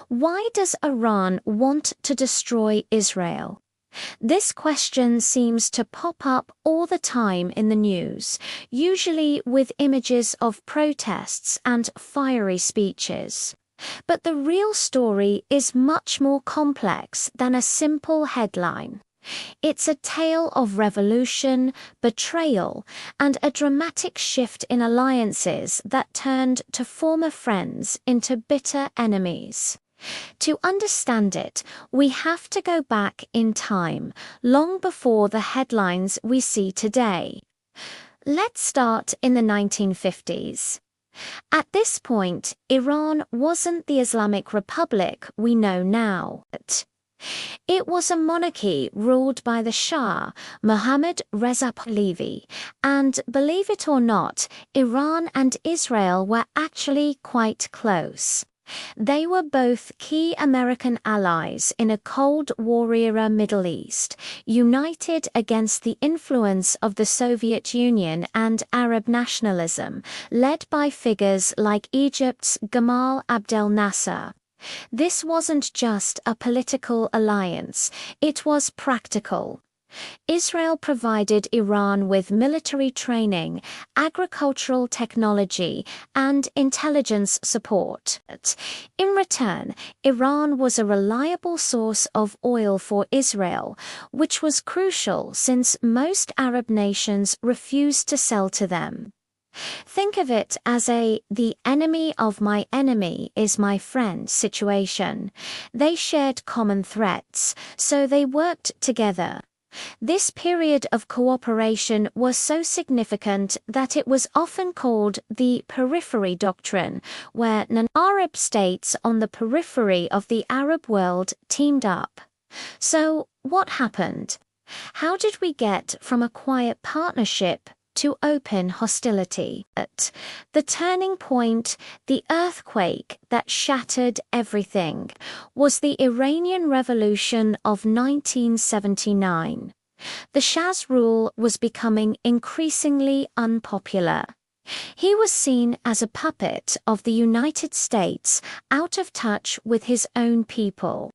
Why does Iran want to destroy Israel? This question seems to pop up all the time in the news, usually with images of protests and fiery speeches. But the real story is much more complex than a simple headline. It's a tale of revolution, betrayal, and a dramatic shift in alliances that turned to former friends into bitter enemies. To understand it, we have to go back in time, long before the headlines we see today. Let's start in the 1950s. At this point, Iran wasn't the Islamic Republic we know now. It was a monarchy ruled by the Shah, Mohammad Reza Pahlavi, and believe it or not, Iran and Israel were actually quite close. They were both key American allies in a Cold War-era Middle East, united against the influence of the Soviet Union and Arab nationalism, led by figures like Egypt's Gamal Abdel Nasser. This wasn't just a political alliance, it was practical. Israel provided Iran with military training, agricultural technology, and intelligence support. In return, Iran was a reliable source of oil for Israel, which was crucial since most Arab nations refused to sell to them. Think of it as the enemy of my enemy is my friend situation. They shared common threats, so they worked together. This period of cooperation was so significant that it was often called the periphery doctrine, where non-Arab states on the periphery of the Arab world teamed up. So, what happened? How did we get from a quiet partnership to open hostility? The turning point, the earthquake that shattered everything, was the Iranian Revolution of 1979. The Shah's rule was becoming increasingly unpopular. He was seen as a puppet of the United States, out of touch with his own people.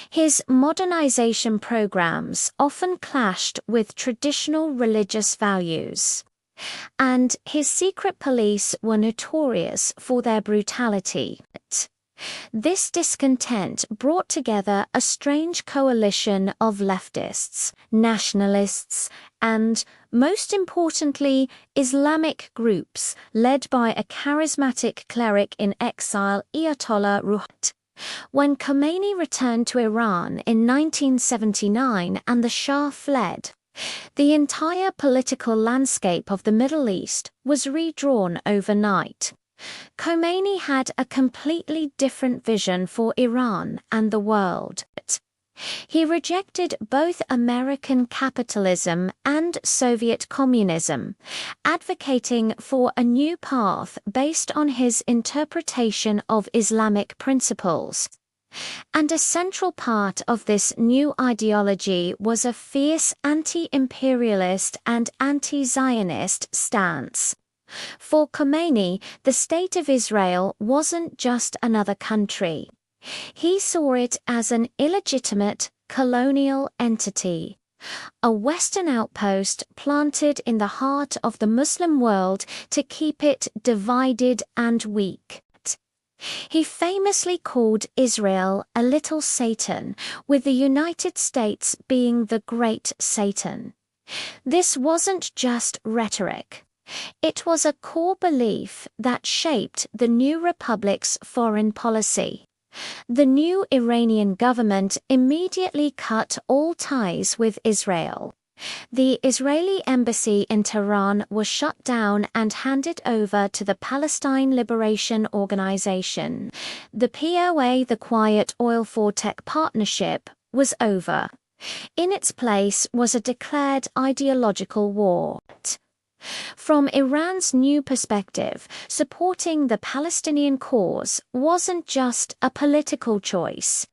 His modernization programs often clashed with traditional religious values. And his secret police were notorious for their brutality. This discontent brought together a strange coalition of leftists, nationalists, and, most importantly, Islamic groups led by a charismatic cleric in exile, Ayatollah Ruhollah. When Khomeini returned to Iran in 1979 and the Shah fled, the entire political landscape of the Middle East was redrawn overnight. Khomeini had a completely different vision for Iran and the world. He rejected both American capitalism and Soviet communism, advocating for a new path based on his interpretation of Islamic principles. And a central part of this new ideology was a fierce anti-imperialist and anti-Zionist stance. For Khomeini, the State of Israel wasn't just another country. He saw it as an illegitimate colonial entity, a Western outpost planted in the heart of the Muslim world to keep it divided and weak. He famously called Israel a little Satan, with the United States being the great Satan. This wasn't just rhetoric. It was a core belief that shaped the new republic's foreign policy. The new Iranian government immediately cut all ties with Israel. The Israeli embassy in Tehran was shut down and handed over to the Palestine Liberation Organization. The POA, the Quiet Oil for Tech Partnership, was over. In its place was a declared ideological war. From Iran's new perspective, supporting the Palestinian cause wasn't just a political choice.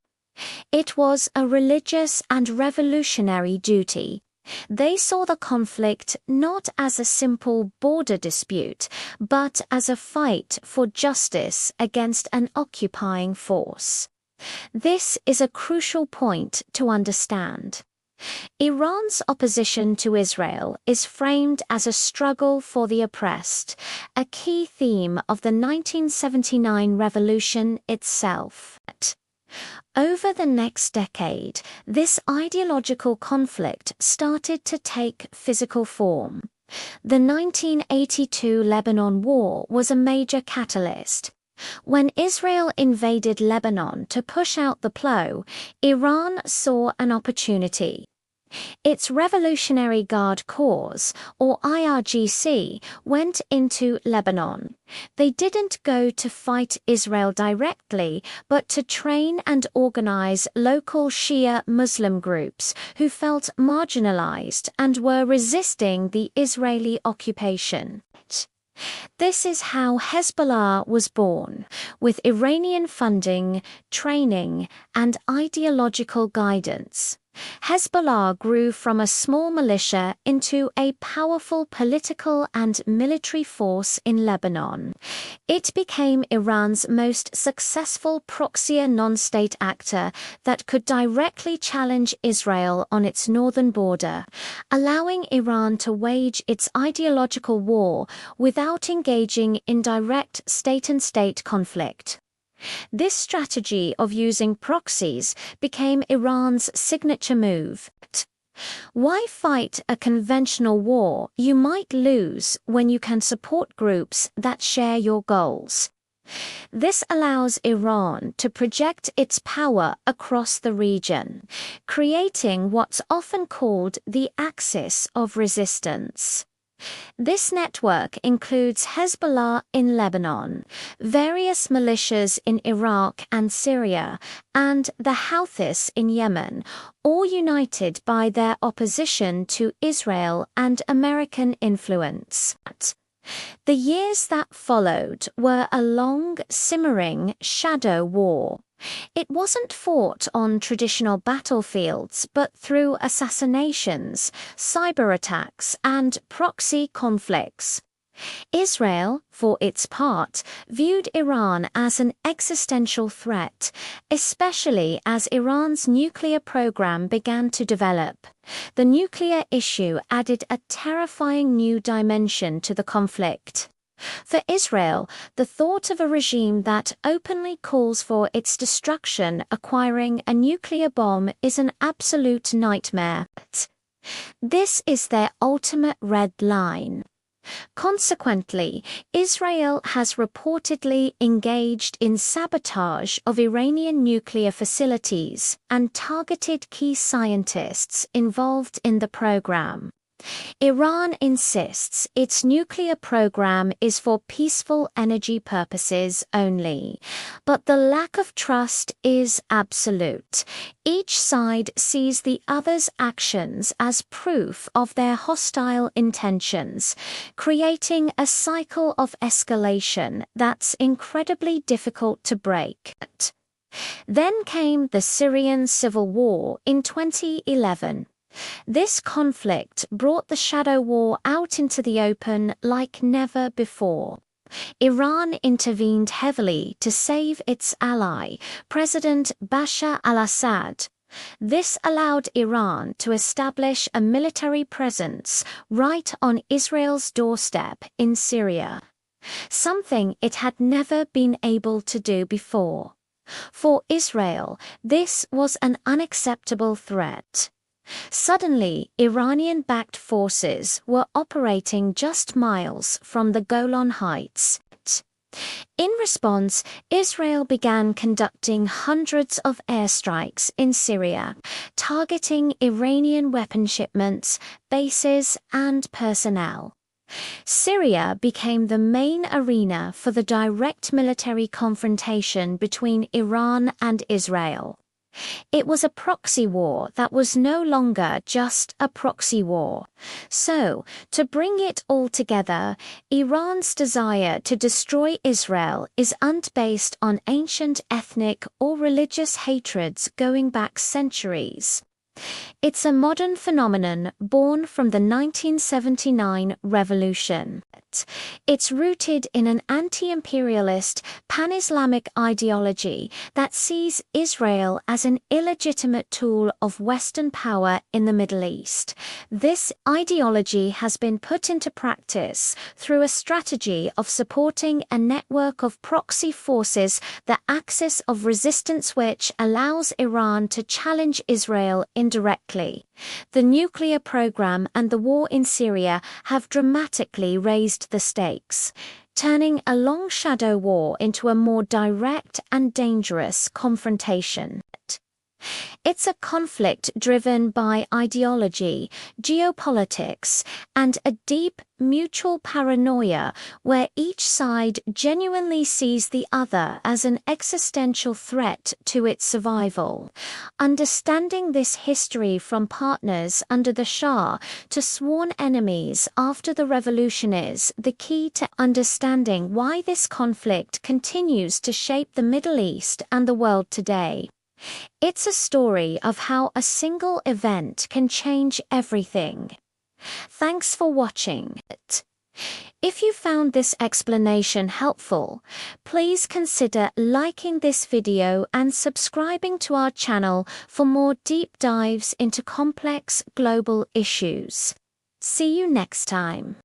It was a religious and revolutionary duty. They saw the conflict not as a simple border dispute, but as a fight for justice against an occupying force. This is a crucial point to understand. Iran's opposition to Israel is framed as a struggle for the oppressed, a key theme of the 1979 revolution itself. Over the next decade, this ideological conflict started to take physical form. The 1982 Lebanon War was a major catalyst. When Israel invaded Lebanon to push out the plow, Iran saw an opportunity. Its Revolutionary Guard Corps, or IRGC, went into Lebanon. They didn't go to fight Israel directly, but to train and organize local Shia Muslim groups who felt marginalized and were resisting the Israeli occupation. This is how Hezbollah was born, with Iranian funding, training, and ideological guidance. Hezbollah grew from a small militia into a powerful political and military force in Lebanon. It became Iran's most successful proxy non-state actor that could directly challenge Israel on its northern border, allowing Iran to wage its ideological war without engaging in direct state-and-state conflict. This strategy of using proxies became Iran's signature move. Why fight a conventional war you might lose when you can support groups that share your goals? This allows Iran to project its power across the region, creating what's often called the axis of resistance. This network includes Hezbollah in Lebanon, various militias in Iraq and Syria, and the Houthis in Yemen, all united by their opposition to Israel and American influence. The years that followed were a long, simmering shadow war. It wasn't fought on traditional battlefields, but through assassinations, cyber attacks, and proxy conflicts. Israel, for its part, viewed Iran as an existential threat, especially as Iran's nuclear program began to develop. The nuclear issue added a terrifying new dimension to the conflict. For Israel, the thought of a regime that openly calls for its destruction acquiring a nuclear bomb is an absolute nightmare. This is their ultimate red line. Consequently, Israel has reportedly engaged in sabotage of Iranian nuclear facilities and targeted key scientists involved in the program. Iran insists its nuclear program is for peaceful energy purposes only, but the lack of trust is absolute. Each side sees the other's actions as proof of their hostile intentions, creating a cycle of escalation that's incredibly difficult to break. Then came the Syrian civil war in 2011. This conflict brought the shadow war out into the open like never before. Iran intervened heavily to save its ally, President Bashar al-Assad. This allowed Iran to establish a military presence right on Israel's doorstep in Syria, something it had never been able to do before. For Israel, this was an unacceptable threat. Suddenly, Iranian-backed forces were operating just miles from the Golan Heights. In response, Israel began conducting hundreds of airstrikes in Syria, targeting Iranian weapon shipments, bases, and personnel. Syria became the main arena for the direct military confrontation between Iran and Israel. It was a proxy war that was no longer just a proxy war. So, to bring it all together, Iran's desire to destroy Israel is based on ancient ethnic or religious hatreds going back centuries. It's a modern phenomenon born from the 1979 revolution. It's rooted in an anti-imperialist, pan-Islamic ideology that sees Israel as an illegitimate tool of Western power in the Middle East. This ideology has been put into practice through a strategy of supporting a network of proxy forces, the axis of resistance which allows Iran to challenge Israel indirectly. The nuclear program and the war in Syria have dramatically raised the stakes, turning a long shadow war into a more direct and dangerous confrontation. It's a conflict driven by ideology, geopolitics, and a deep mutual paranoia where each side genuinely sees the other as an existential threat to its survival. Understanding this history from partners under the Shah to sworn enemies after the revolution is the key to understanding why this conflict continues to shape the Middle East and the world today. It's a story of how a single event can change everything. Thanks for watching. If you found this explanation helpful, please consider liking this video and subscribing to our channel for more deep dives into complex global issues. See you next time.